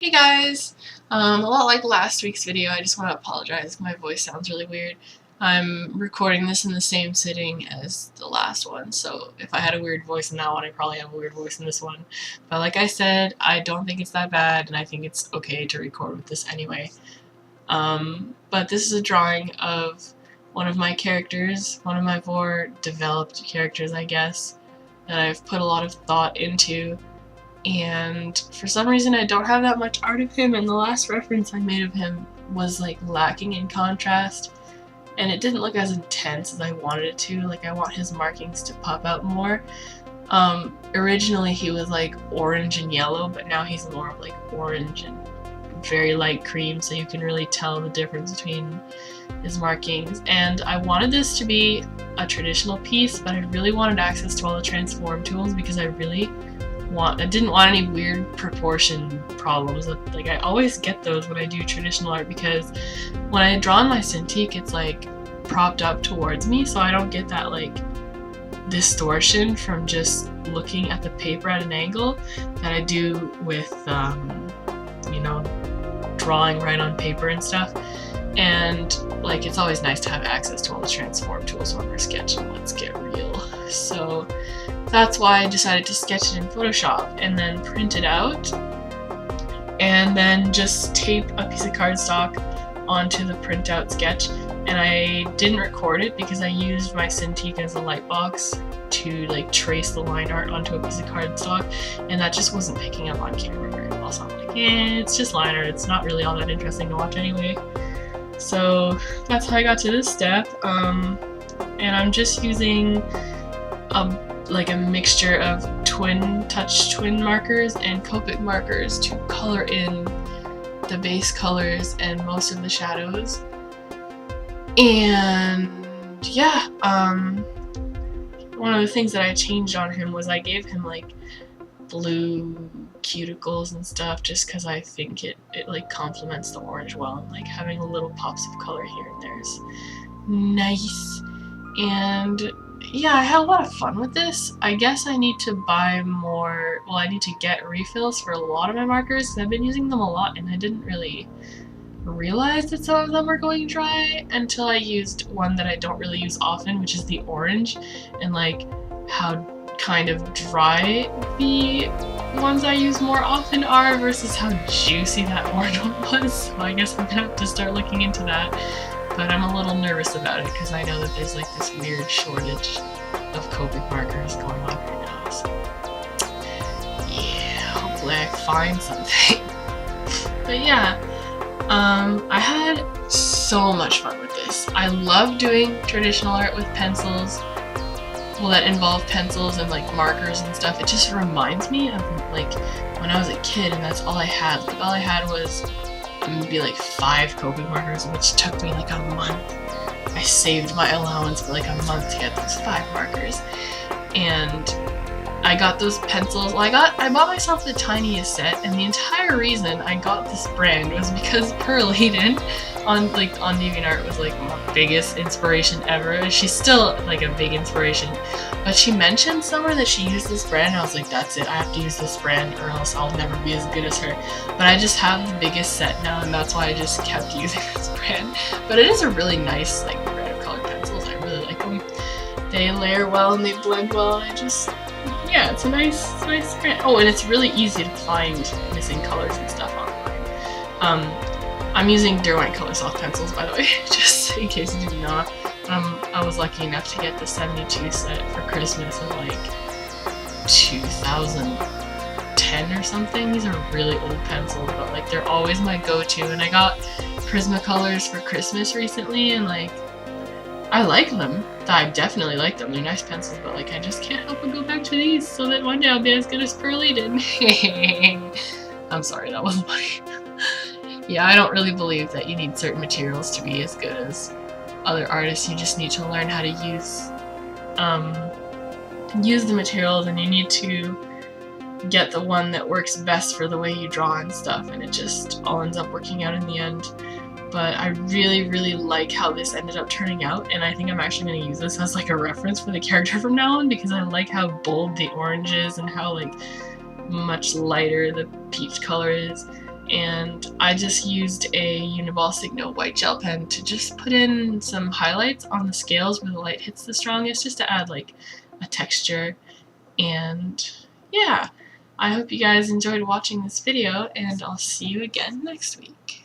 Hey guys! A lot like last week's video, I just want to apologize. My voice sounds really weird. I'm recording this in the same sitting as the last one, so if I had a weird voice in that one, I probably have a weird voice in this one. But like I said, I don't think it's that bad, and I think it's okay to record with this anyway. But this is a drawing of one of my characters, one of my more developed characters, I guess, that I've put a lot of thought into. And for some reason I don't have that much art of him, and the last reference I made of him was like lacking in contrast, and it didn't look as intense as I wanted it to. Like, I want his markings to pop out more. Originally he was like orange and yellow, but now he's more of like orange and very light cream, so you can really tell the difference between his markings. And I wanted this to be a traditional piece, but I really wanted access to all the transform tools because I didn't want any weird proportion problems. Like, I always get those when I do traditional art, because when I draw on my Cintiq, it's like propped up towards me, so I don't get that like distortion from just looking at the paper at an angle that I do with you know, drawing right on paper and stuff. And like, it's always nice to have access to all the transform tools when we're sketching. Let's get real. So that's why I decided to sketch it in Photoshop and then print it out and then just tape a piece of cardstock onto the printout sketch. And I didn't record it because I used my Cintiq as a light box to like trace the line art onto a piece of cardstock, and that just wasn't picking up on camera very well. So I'm like, it's just line art, it's not really all that interesting to watch anyway. So that's how I got to this step, and I'm just using a mixture of touch twin markers and Copic markers to color in the base colors and most of the shadows. And yeah, one of the things that I changed on him was I gave him like blue cuticles and stuff, just because I think it like complements the orange well, and like having little pops of color here and there is nice. And yeah, I had a lot of fun with this. I guess I need to buy more, well, I need to get refills for a lot of my markers because I've been using them a lot, and I didn't really realize that some of them were going dry until I used one that I don't really use often, which is the orange, and like how kind of dry the ones I use more often are versus how juicy that orange one was. So I guess I'm gonna have to start looking into that, but I'm a little nervous about it because I know that there's like this weird shortage of Copic markers going on right now. So yeah, hopefully I find something. But yeah, I had so much fun with this. I love doing traditional art with pencils, well, that involve pencils and like markers and stuff. It just reminds me of like when I was a kid and that's all I had. Like, all I had was maybe like 5 Copic markers, which took me like a month. I saved my allowance for like a month to get those 5 markers. And I got those pencils. Well, I bought myself the tiniest set, and the entire reason I got this brand was because Pearl Eden on DeviantArt was like my biggest inspiration ever. She's still like a big inspiration, but she mentioned somewhere that she used this brand, and I was like, that's it, I have to use this brand or else I'll never be as good as her. But I just have the biggest set now, and that's why I just kept using this brand. But it is a really nice like red of colored pencils. I really like them. They layer well and they blend well, and yeah, it's a nice brand. Oh, and it's really easy to find missing colors and stuff online. I'm using Derwent Color Soft pencils, by the way, just in case you didn't know. I was lucky enough to get the 72 set for Christmas in like 2010 or something. These are really old pencils, but like they're always my go-to. And I got Prismacolors for Christmas recently, and like I like them. I definitely like them. They're nice pencils, but like I just can't help but go back to these so that one day I'll be as good as Pearl Eden. I'm sorry, that wasn't funny. Yeah, I don't really believe that you need certain materials to be as good as other artists. You just need to learn how to use the materials, and you need to get the one that works best for the way you draw and stuff, and it just all ends up working out in the end. But I really, really like how this ended up turning out, and I think I'm actually going to use this as like a reference for the character from now on, because I like how bold the orange is and how like much lighter the peach color is. and I just used a Uniball Signo white gel pen to just put in some highlights on the scales where the light hits the strongest, just to add like a texture. And yeah, I hope you guys enjoyed watching this video, and I'll see you again next week.